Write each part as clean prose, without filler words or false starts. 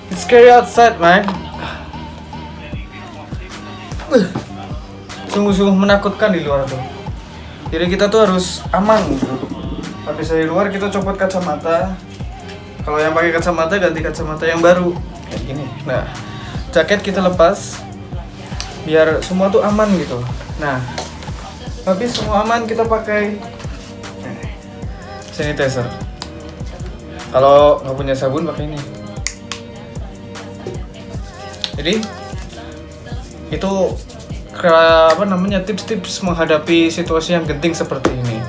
It's scary outside, man. Sungguh-sungguh menakutkan di luar tuh. Jadi kita tuh harus aman gitu. Habis dari luar kita copot kacamata. Kalau yang pakai kacamata ganti kacamata yang baru kayak gini. Nah, jaket kita lepas biar semua tuh aman gitu. Nah, habis semua aman kita pakai sanitizer. Kalau nggak punya sabun pakai ini. Jadi itu apa namanya tips-tips menghadapi situasi yang genting seperti ini.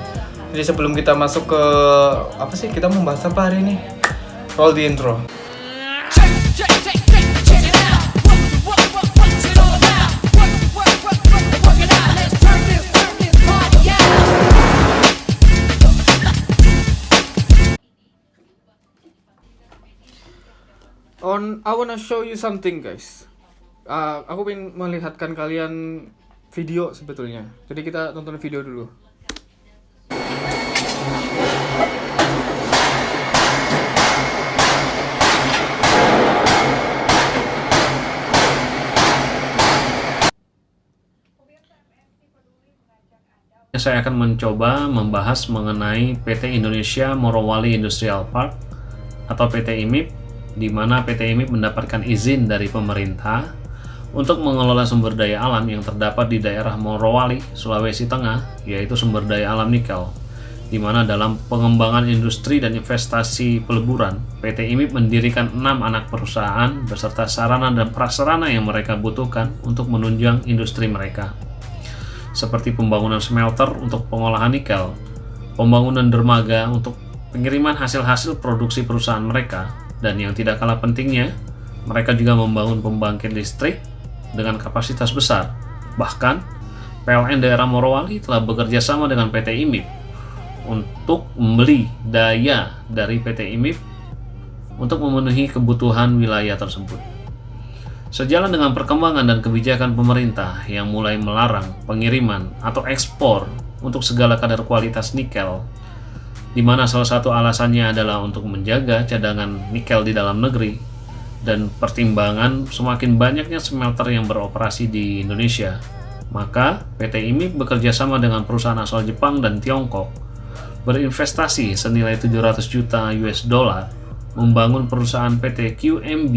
Jadi sebelum kita masuk ke apa sih kita membahas apa hari ini? Roll the intro. I wanna show you something, guys. Aku ingin melihatkan kalian video sebetulnya. Jadi kita tonton video dulu. Saya akan mencoba membahas mengenai PT Indonesia Morowali Industrial Park atau PT IMIP, di mana PT IMIP mendapatkan izin dari pemerintah untuk mengelola sumber daya alam yang terdapat di daerah Morowali, Sulawesi Tengah, yaitu sumber daya alam nikel, di mana dalam pengembangan industri dan investasi peleburan, PT IMIP mendirikan 6 anak perusahaan beserta sarana dan prasarana yang mereka butuhkan untuk menunjang industri mereka, seperti pembangunan smelter untuk pengolahan nikel, pembangunan dermaga untuk pengiriman hasil-hasil produksi perusahaan mereka, dan yang tidak kalah pentingnya, mereka juga membangun pembangkit listrik dengan kapasitas besar. Bahkan, PLN daerah Morowali telah bekerja sama dengan PT IMIP untuk membeli daya dari PT IMIP untuk memenuhi kebutuhan wilayah tersebut. Sejalan dengan perkembangan dan kebijakan pemerintah yang mulai melarang pengiriman atau ekspor untuk segala kadar kualitas nikel, di mana salah satu alasannya adalah untuk menjaga cadangan nikel di dalam negeri, dan pertimbangan semakin banyaknya smelter yang beroperasi di Indonesia, maka PT IMIP bekerja sama dengan perusahaan asal Jepang dan Tiongkok berinvestasi senilai 700 juta US dollar membangun perusahaan PT QMB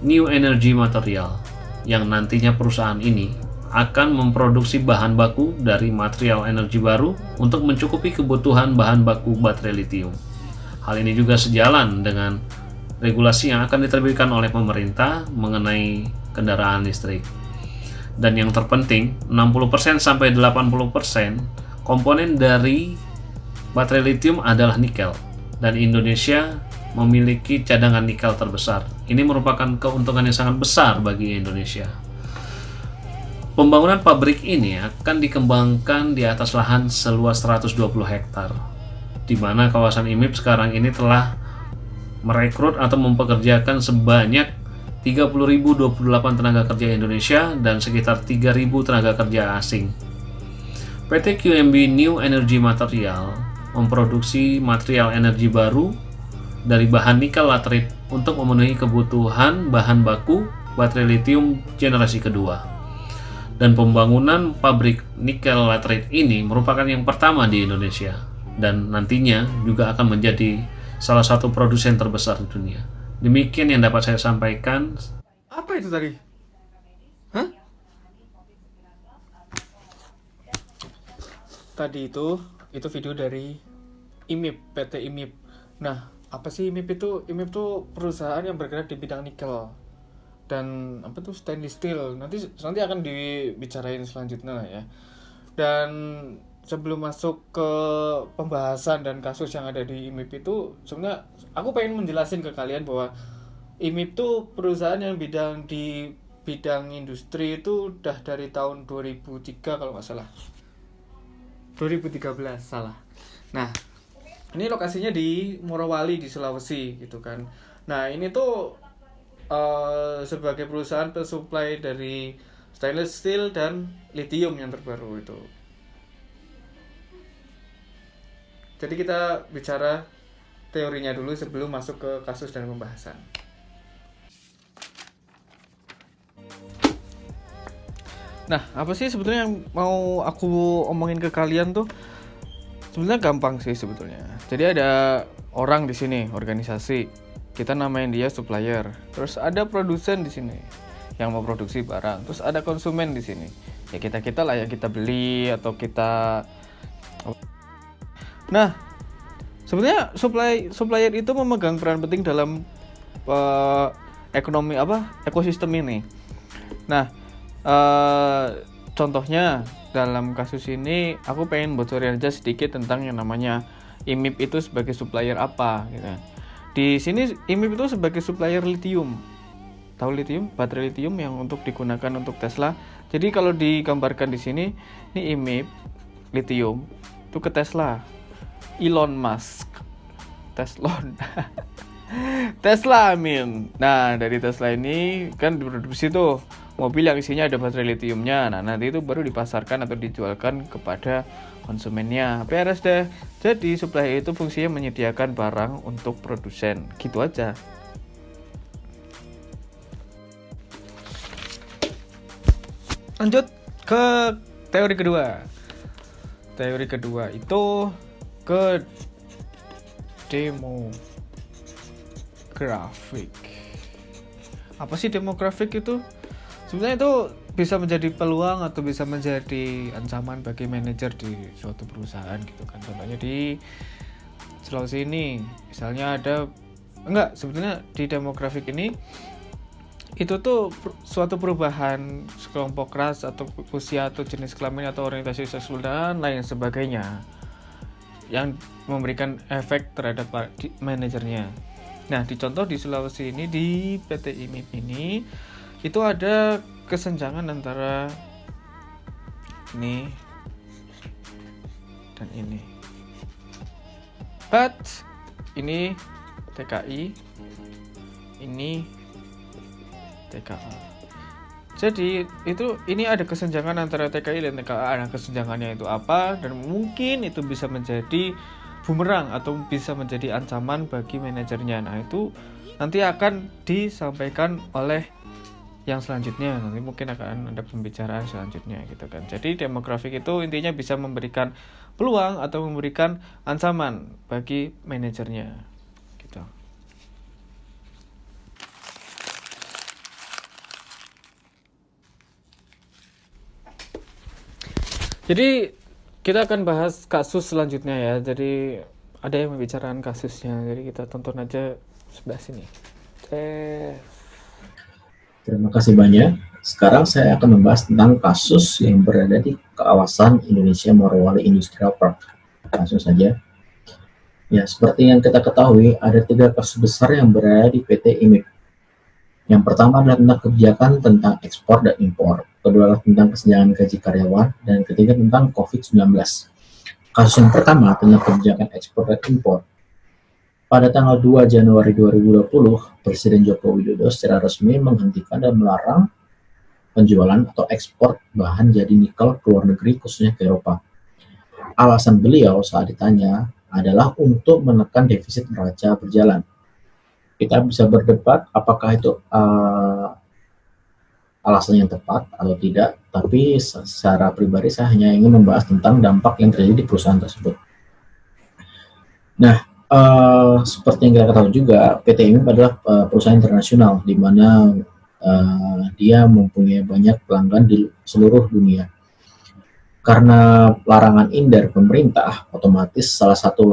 New Energy Material, yang nantinya perusahaan ini akan memproduksi bahan baku dari material energi baru untuk mencukupi kebutuhan bahan baku baterai lithium. Hal ini juga sejalan dengan regulasi yang akan diterbitkan oleh pemerintah mengenai kendaraan listrik. Dan yang terpenting, 60% sampai 80% komponen dari baterai lithium adalah nikel, dan Indonesia memiliki cadangan nikel terbesar. Ini merupakan keuntungan yang sangat besar bagi Indonesia. Pembangunan pabrik ini akan dikembangkan di atas lahan seluas 120 hektar, di mana kawasan IMIP sekarang ini telah merekrut atau mempekerjakan sebanyak 30.028 tenaga kerja Indonesia dan sekitar 3.000 tenaga kerja asing. PT QMB New Energy Material memproduksi material energi baru dari bahan nikel laterite untuk memenuhi kebutuhan bahan baku baterai lithium generasi kedua. Dan pembangunan pabrik nikel laterite ini merupakan yang pertama di Indonesia, dan nantinya juga akan menjadi salah satu produsen terbesar di dunia. Demikian yang dapat saya sampaikan. Apa itu tadi? Hah? Tadi itu video dari IMIP, PT IMIP. Nah, apa sih IMIP itu? IMIP itu perusahaan yang bergerak di bidang nikel dan apa tuh stainless steel. Nanti akan dibicarain selanjutnya ya. Dan sebelum masuk ke pembahasan dan kasus yang ada di IMIP itu, sebenarnya aku pengen menjelasin ke kalian bahwa IMIP itu perusahaan yang di bidang industri itu udah dari tahun 2003 kalau nggak salah. 2013 salah. Nah, ini lokasinya di Morowali di Sulawesi gitu kan. Nah, ini tuh sebagai perusahaan pensuplai dari stainless steel dan lithium yang terbaru itu. Jadi kita bicara teorinya dulu sebelum masuk ke kasus dan pembahasan. Nah, apa sih sebetulnya yang mau aku omongin ke kalian tuh? Sebenarnya gampang sih sebetulnya. Jadi ada orang di sini, organisasi. Kita namain dia supplier. Terus ada produsen di sini yang mau produksi barang. Terus ada konsumen di sini. Ya kita lah yang kita beli atau kita. Nah, sebenarnya supplier itu memegang peran penting dalam ekonomi ekosistem ini. Nah, contohnya dalam kasus ini aku pengen bocorin aja sedikit tentang yang namanya IMIP itu sebagai supplier apa gitu. Di sini IMIP itu sebagai supplier lithium. Tahu lithium? Baterai lithium yang untuk digunakan untuk Tesla. Jadi kalau digambarkan di sini, ini IMIP lithium itu ke Tesla. Elon Musk. Tesla amin. Nah, dari Tesla ini kan diproduksi tuh mobil yang isinya ada baterai lithiumnya. Nah, nanti itu baru dipasarkan atau dijualkan kepada konsumennya. Beres deh. Jadi supplier itu fungsinya menyediakan barang untuk produsen. Gitu aja. Lanjut ke teori kedua. Teori kedua itu ke demografik. Apa sih demografik itu? Sebenarnya itu bisa menjadi peluang atau bisa menjadi ancaman bagi manajer di suatu perusahaan gitu kan. Contohnya di Sulawesi ini, misalnya sebetulnya di demografik ini itu tuh suatu perubahan kelompok ras atau usia atau jenis kelamin atau orientasi seksual dan lain sebagainya yang memberikan efek terhadap manajernya. Nah, dicontoh di Sulawesi ini, di PT IMIP ini itu ada kesenjangan antara ini dan ini. But ini TKI, ini TKA. Jadi ini ada kesenjangan antara TKI dan TKA. Nah, kesenjangannya itu apa? Dan mungkin itu bisa menjadi bumerang atau bisa menjadi ancaman bagi manajernya. Nah, itu nanti akan disampaikan oleh yang selanjutnya. Nanti mungkin akan ada pembicaraan selanjutnya gitu kan. Jadi demografik itu intinya bisa memberikan peluang atau memberikan ancaman bagi manajernya gitu. Jadi kita akan bahas kasus selanjutnya ya. Jadi ada yang membicarakan kasusnya. Jadi kita tonton aja sebelah sini. Terima kasih banyak. Sekarang saya akan membahas tentang kasus yang berada di kawasan Indonesia Morowali Industrial Park. Langsung saja. Ya, seperti yang kita ketahui, ada 3 kasus besar yang berada di PT IMIP. Yang pertama adalah tentang kebijakan tentang ekspor dan impor. Kedua adalah tentang kesenjangan gaji karyawan. Dan ketiga tentang COVID-19. Kasus yang pertama tentang kebijakan ekspor dan impor. Pada tanggal 2 Januari 2020, Presiden Joko Widodo secara resmi menghentikan dan melarang penjualan atau ekspor bahan jadi nikel ke luar negeri, khususnya ke Eropa. Alasan beliau saat ditanya adalah untuk menekan defisit neraca berjalan. Kita bisa berdebat apakah itu alasan yang tepat atau tidak, tapi secara pribadi saya hanya ingin membahas tentang dampak yang terjadi di perusahaan tersebut. Nah, seperti yang kita ketahui juga, PT IMIP adalah perusahaan internasional di mana dia mempunyai banyak pelanggan di seluruh dunia. Karena larangan ini dari pemerintah, otomatis salah satu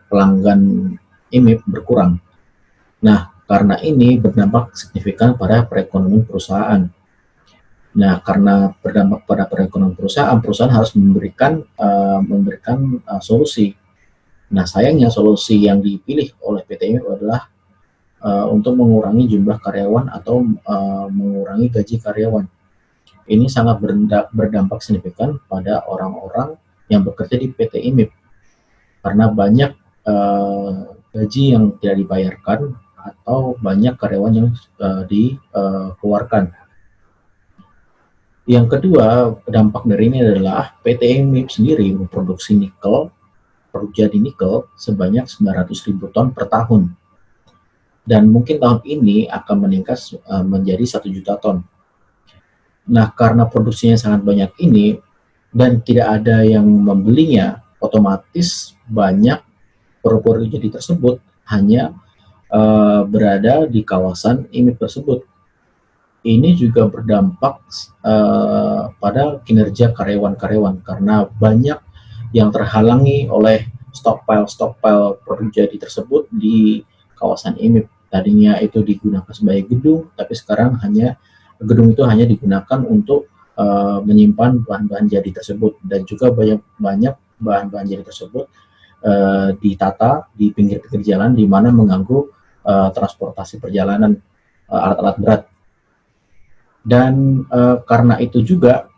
pelanggan IMIP berkurang. Nah, karena ini berdampak signifikan pada perekonomian perusahaan. Nah, karena berdampak pada perekonomian perusahaan harus memberikan solusi. Nah, sayangnya solusi yang dipilih oleh PT IMIP adalah untuk mengurangi jumlah karyawan atau mengurangi gaji karyawan. Ini sangat berdampak signifikan pada orang-orang yang bekerja di PT IMIP karena banyak gaji yang tidak dibayarkan atau banyak karyawan yang dikeluarkan. Yang kedua, dampak dari ini adalah PT IMIP sendiri memproduksi nikel, jadi nikel sebanyak 900.000 ton per tahun. Dan mungkin tahun ini akan meningkat menjadi 1 juta ton. Nah, karena produksinya sangat banyak ini dan tidak ada yang membelinya, otomatis banyak produk jadi tersebut hanya berada di kawasan IMIP tersebut. Ini juga berdampak pada kinerja karyawan-karyawan karena banyak yang terhalangi oleh stockpile produk jadi tersebut di kawasan IMIP. Tadinya itu digunakan sebagai gedung, tapi sekarang gedung itu hanya digunakan untuk menyimpan bahan-bahan jadi tersebut, dan juga banyak bahan-bahan jadi tersebut ditata di pinggir-pinggir jalan di mana mengganggu transportasi perjalanan alat-alat berat. Dan karena itu juga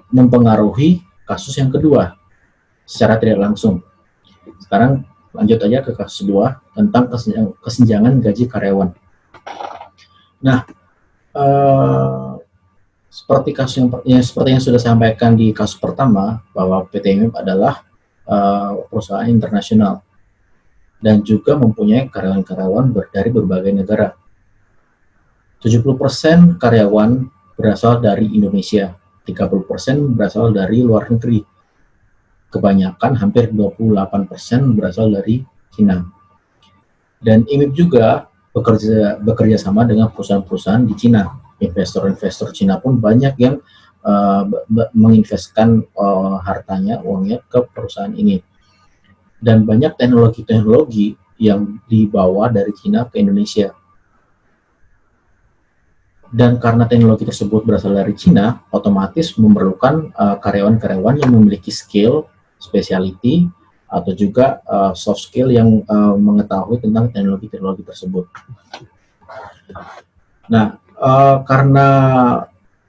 mempengaruhi kasus yang kedua secara tidak langsung. Sekarang lanjut aja ke kasus 2 tentang kesenjangan gaji karyawan. Nah, seperti yang sudah saya sampaikan di kasus pertama, bahwa PT IMIP adalah perusahaan internasional dan juga mempunyai karyawan-karyawan dari berbagai negara. 70% karyawan berasal dari Indonesia, 30% berasal dari luar negeri. Kebanyakan hampir 28% berasal dari Cina. Dan IMIP juga bekerja sama dengan perusahaan-perusahaan di Cina. Investor-investor Cina pun banyak yang menginvestkan uangnya ke perusahaan ini. Dan banyak teknologi-teknologi yang dibawa dari Cina ke Indonesia. Dan karena teknologi tersebut berasal dari Cina, otomatis memerlukan karyawan-karyawan yang memiliki skill, speciality, atau juga soft skill yang mengetahui tentang teknologi-teknologi tersebut. Nah, karena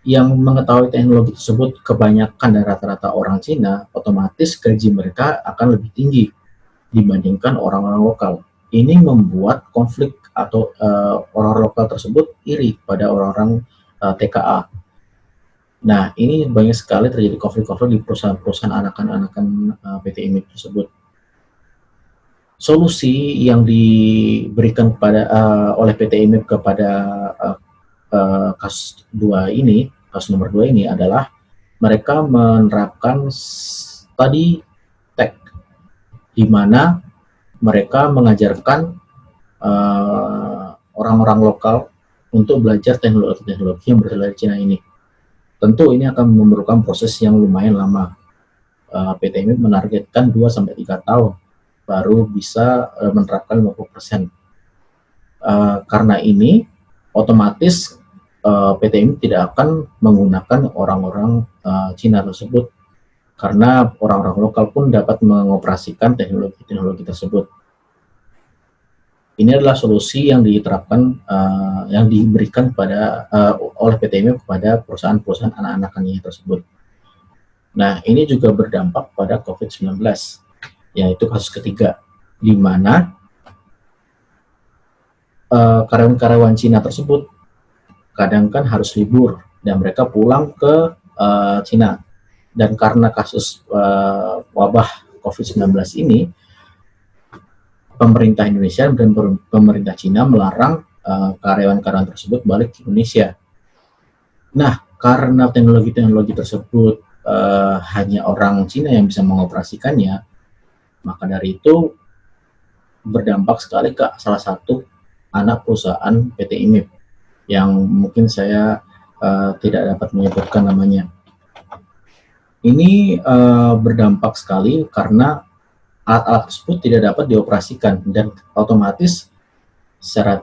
yang mengetahui teknologi tersebut kebanyakan dan rata-rata orang Cina, otomatis gaji mereka akan lebih tinggi dibandingkan orang-orang lokal. Ini membuat konflik atau orang lokal tersebut iri pada orang-orang TKA. Nah, ini banyak sekali terjadi konflik-konflik di perusahaan-perusahaan anakan PT IMIP tersebut. Solusi yang diberikan oleh PT IMIP kepada kasus nomor 2 ini adalah mereka menerapkan study tech, di mana mereka mengajarkan orang-orang lokal untuk belajar teknologi-teknologi yang berasal dari Cina ini. Tentu ini akan memerlukan proses yang lumayan lama. PT IMIP menargetkan 2-3 tahun baru bisa menerapkan 50%. Karena ini, otomatis PT IMIP tidak akan menggunakan orang-orang Cina tersebut, karena orang-orang lokal pun dapat mengoperasikan teknologi-teknologi tersebut. Ini adalah solusi yang diterapkan, yang diberikan oleh PT IMIP kepada perusahaan-perusahaan anak-anakannya tersebut. Nah, ini juga berdampak pada COVID-19, yaitu kasus ketiga, di mana karyawan-karyawan Cina tersebut kadang kan harus libur dan mereka pulang ke Cina. Dan karena kasus wabah COVID-19 ini, pemerintah Indonesia dan pemerintah Cina melarang karyawan-karyawan tersebut balik ke Indonesia. Nah, karena teknologi-teknologi tersebut hanya orang Cina yang bisa mengoperasikannya, maka dari itu berdampak sekali ke salah satu anak perusahaan PT IMIP yang mungkin saya tidak dapat menyebutkan namanya. Ini berdampak sekali karena alat-alat tersebut tidak dapat dioperasikan dan otomatis secara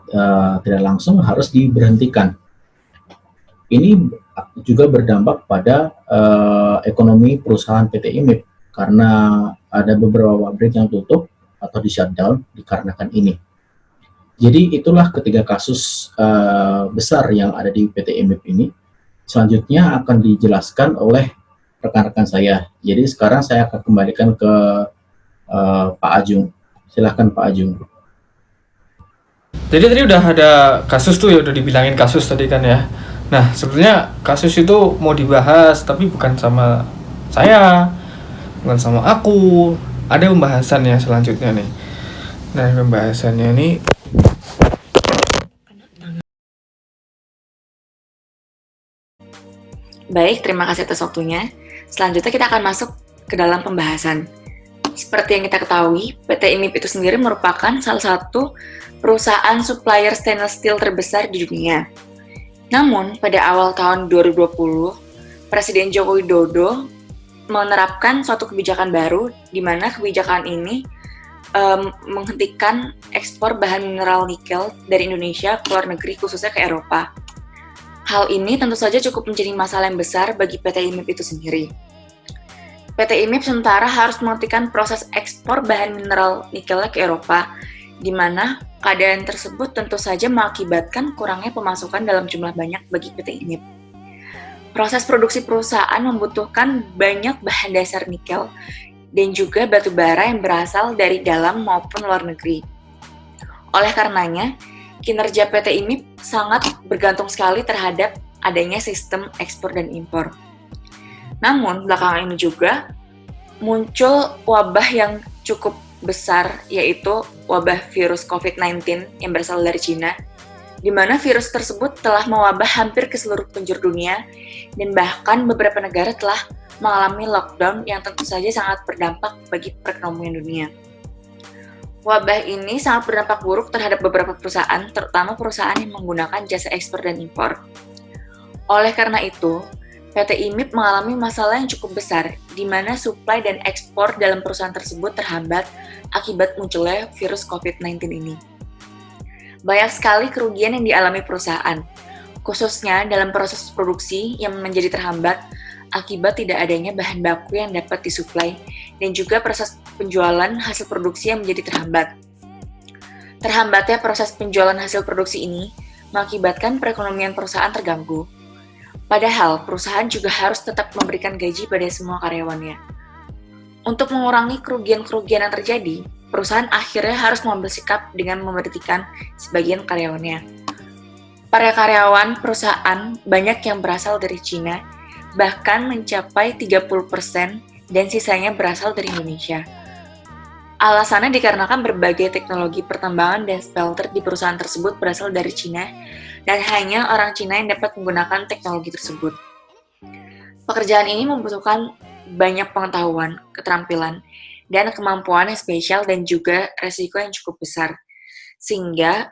tidak langsung harus diberhentikan. Ini juga berdampak pada ekonomi perusahaan PT IMIP karena ada beberapa pabrik yang tutup atau di shutdown dikarenakan ini. Jadi itulah ketiga kasus besar yang ada di PT IMIP ini. Selanjutnya akan dijelaskan oleh rekan-rekan saya. Jadi sekarang saya akan kembalikan ke Pak Ajung. Silahkan Pak Ajung. Jadi tadi udah ada kasus tuh ya, udah dibilangin kasus tadi kan ya. Nah, sebenarnya kasus itu mau dibahas tapi bukan sama saya, bukan sama aku. Ada pembahasannya selanjutnya nih. Nah, pembahasannya ini Baik, terima kasih atas waktunya. Selanjutnya kita akan masuk ke dalam pembahasan. Seperti yang kita ketahui, PT IMIP itu sendiri merupakan salah satu perusahaan supplier stainless steel terbesar di dunia. Namun, pada awal tahun 2020, Presiden Joko Widodo menerapkan suatu kebijakan baru, di mana kebijakan ini menghentikan ekspor bahan mineral nikel dari Indonesia ke luar negeri, khususnya ke Eropa. Hal ini tentu saja cukup menjadi masalah yang besar bagi PT IMIP itu sendiri. PT IMIP sementara harus menghentikan proses ekspor bahan mineral nikelnya ke Eropa, di mana keadaan tersebut tentu saja mengakibatkan kurangnya pemasukan dalam jumlah banyak bagi PT IMIP. Proses produksi perusahaan membutuhkan banyak bahan dasar nikel dan juga batu bara yang berasal dari dalam maupun luar negeri. Oleh karenanya, kinerja PT IMIP sangat bergantung sekali terhadap adanya sistem ekspor dan impor. Namun, belakangan ini juga muncul wabah yang cukup besar, yaitu wabah virus COVID-19 yang berasal dari Cina, di mana virus tersebut telah mewabah hampir ke seluruh penjuru dunia, dan bahkan beberapa negara telah mengalami lockdown yang tentu saja sangat berdampak bagi perekonomian dunia. Wabah ini sangat berdampak buruk terhadap beberapa perusahaan, terutama perusahaan yang menggunakan jasa ekspor dan impor. Oleh karena itu, PT IMIP mengalami masalah yang cukup besar, di mana suplai dan ekspor dalam perusahaan tersebut terhambat akibat munculnya virus COVID-19 ini. Banyak sekali kerugian yang dialami perusahaan, khususnya dalam proses produksi yang menjadi terhambat akibat tidak adanya bahan baku yang dapat disuplai, dan juga proses penjualan hasil produksi yang menjadi terhambat. Terhambatnya proses penjualan hasil produksi ini mengakibatkan perekonomian perusahaan terganggu. Padahal, perusahaan juga harus tetap memberikan gaji pada semua karyawannya. Untuk mengurangi kerugian-kerugian yang terjadi, perusahaan akhirnya harus mengambil sikap dengan memberhentikan sebagian karyawannya. Para karyawan perusahaan banyak yang berasal dari Cina, bahkan mencapai 30%, dan sisanya berasal dari Indonesia. Alasannya dikarenakan berbagai teknologi pertambangan dan smelter di perusahaan tersebut berasal dari Cina, dan hanya orang Cina yang dapat menggunakan teknologi tersebut. Pekerjaan ini membutuhkan banyak pengetahuan, keterampilan, dan kemampuan yang spesial dan juga resiko yang cukup besar, sehingga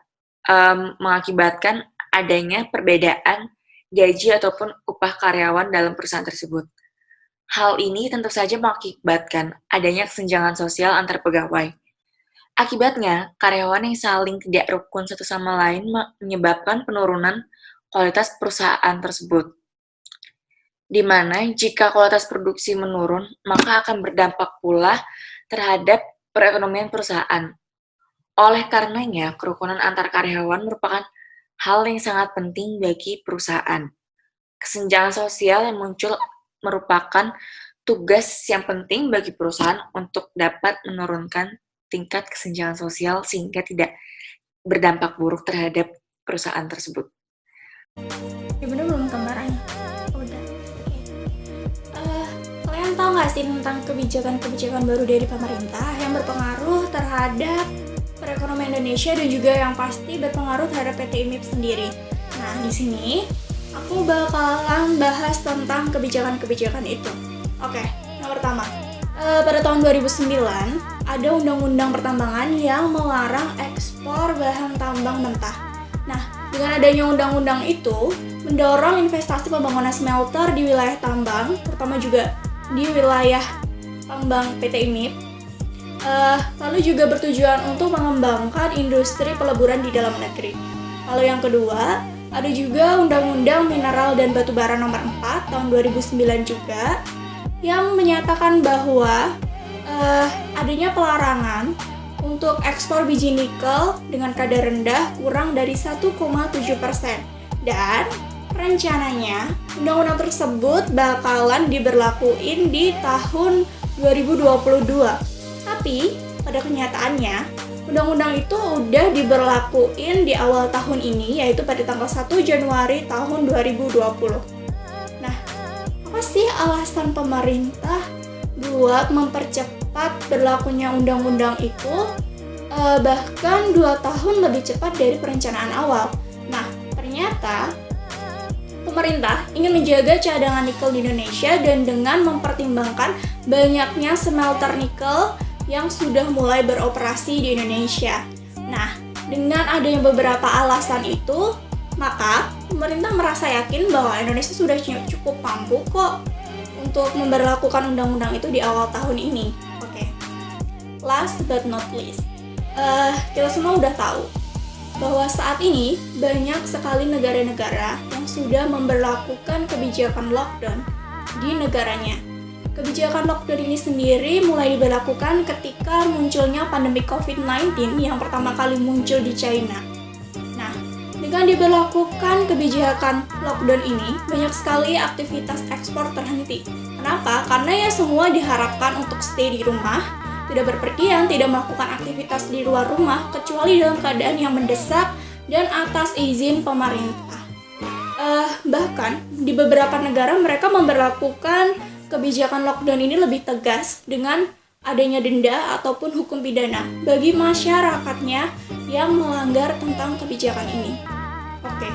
mengakibatkan adanya perbedaan gaji ataupun upah karyawan dalam perusahaan tersebut. Hal ini tentu saja mengakibatkan adanya kesenjangan sosial antar pegawai. Akibatnya, karyawan yang saling tidak rukun satu sama lain menyebabkan penurunan kualitas perusahaan tersebut. Di mana jika kualitas produksi menurun, maka akan berdampak pula terhadap perekonomian perusahaan. Oleh karenanya, kerukunan antar karyawan merupakan hal yang sangat penting bagi perusahaan. Kesenjangan sosial yang muncul merupakan tugas yang penting bagi perusahaan untuk dapat menurunkan tingkat kesenjangan sosial sehingga tidak berdampak buruk terhadap perusahaan tersebut. Ya bener belum gambarannya? Udah. Kalian tahu nggak sih tentang kebijakan-kebijakan baru dari pemerintah yang berpengaruh terhadap perekonomian Indonesia dan juga yang pasti berpengaruh terhadap PT IMIP sendiri? Nah, di sini aku bakalan bahas tentang kebijakan-kebijakan itu. Oke, yang pertama, pada tahun 2009 ada undang-undang pertambangan yang melarang ekspor bahan tambang mentah. Nah, dengan adanya undang-undang itu mendorong investasi pembangunan smelter di wilayah tambang, terutama juga di wilayah tambang PT IMIP. Lalu juga bertujuan untuk mengembangkan industri peleburan di dalam negeri. Lalu yang kedua, ada juga Undang-Undang Mineral dan Batubara Nomor 4 tahun 2009 juga yang menyatakan bahwa adanya pelarangan untuk ekspor biji nikel dengan kadar rendah kurang dari 1,7%. Dan rencananya undang-undang tersebut bakalan diberlakuin di tahun 2022. Tapi pada kenyataannya undang-undang itu udah diberlakuin di awal tahun ini, yaitu pada tanggal 1 Januari tahun 2020. Nah, apa sih alasan pemerintah buat mempercepat berlakunya undang-undang itu bahkan 2 tahun lebih cepat dari perencanaan awal? Nah, ternyata Pemerintah ingin menjaga cadangan nikel di Indonesia dan dengan mempertimbangkan banyaknya smelter nikel yang sudah mulai beroperasi di Indonesia. Nah, dengan adanya beberapa alasan itu, maka pemerintah merasa yakin bahwa Indonesia sudah cukup mampu kok untuk memberlakukan undang-undang itu di awal tahun ini. Oke. Last but not least, kita semua udah tahu bahwa saat ini banyak sekali negara-negara yang sudah memberlakukan kebijakan lockdown di negaranya. Kebijakan lockdown ini sendiri mulai diberlakukan ketika munculnya pandemi COVID-19 yang pertama kali muncul di China. Nah, dengan diberlakukan kebijakan lockdown ini, banyak sekali aktivitas ekspor terhenti. Kenapa? Karena ya semua diharapkan untuk stay di rumah, tidak berpergian, tidak melakukan aktivitas di luar rumah, kecuali dalam keadaan yang mendesak dan atas izin pemerintah. Bahkan, di beberapa negara mereka memberlakukan kebijakan lockdown ini lebih tegas dengan adanya denda ataupun hukum pidana bagi masyarakatnya yang melanggar tentang kebijakan ini. Oke.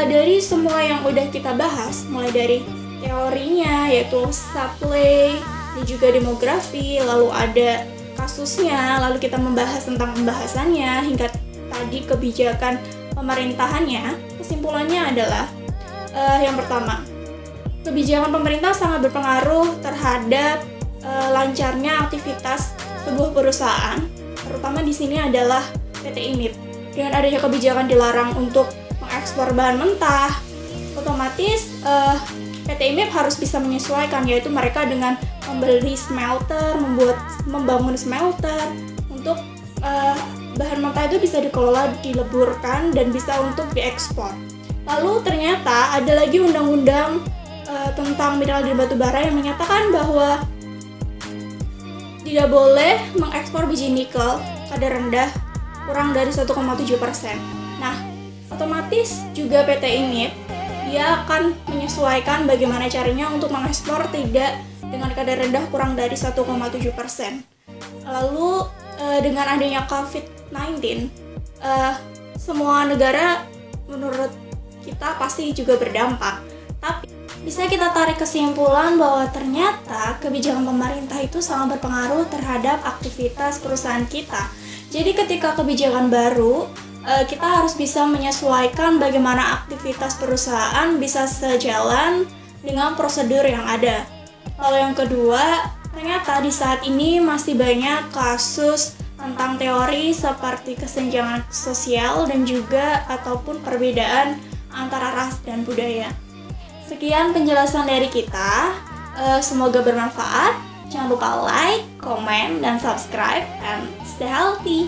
Dari semua yang udah kita bahas, mulai dari teorinya yaitu supply dan juga demografi, lalu ada kasusnya, lalu kita membahas tentang pembahasannya, hingga tadi kebijakan pemerintahannya. Kesimpulannya adalah yang pertama, kebijakan pemerintah sangat berpengaruh terhadap lancarnya aktivitas sebuah perusahaan, terutama di sini adalah PT IMIP. Dengan adanya kebijakan dilarang untuk mengekspor bahan mentah, otomatis PT IMIP harus bisa menyesuaikan, yaitu mereka dengan membeli smelter, membangun smelter untuk bahan mentah itu bisa dikelola, dileburkan, dan bisa untuk diekspor. Lalu ternyata ada lagi undang-undang tentang mineral dan batu bara yang menyatakan bahwa tidak boleh mengekspor biji nikel kadar rendah kurang dari 1,7%. Nah, otomatis juga PT IMIP dia akan menyesuaikan bagaimana caranya untuk mengekspor tidak dengan kadar rendah kurang dari 1,7%. Lalu dengan adanya COVID-19, semua negara menurut kita pasti juga berdampak. Tapi bisa kita tarik kesimpulan bahwa ternyata kebijakan pemerintah itu sangat berpengaruh terhadap aktivitas perusahaan kita. Jadi ketika kebijakan baru, kita harus bisa menyesuaikan bagaimana aktivitas perusahaan bisa sejalan dengan prosedur yang ada. Lalu yang kedua, ternyata di saat ini masih banyak kasus tentang teori seperti kesenjangan sosial dan juga ataupun perbedaan antara ras dan budaya. Sekian penjelasan dari kita, semoga bermanfaat. Jangan lupa like, comment, dan subscribe, and stay healthy.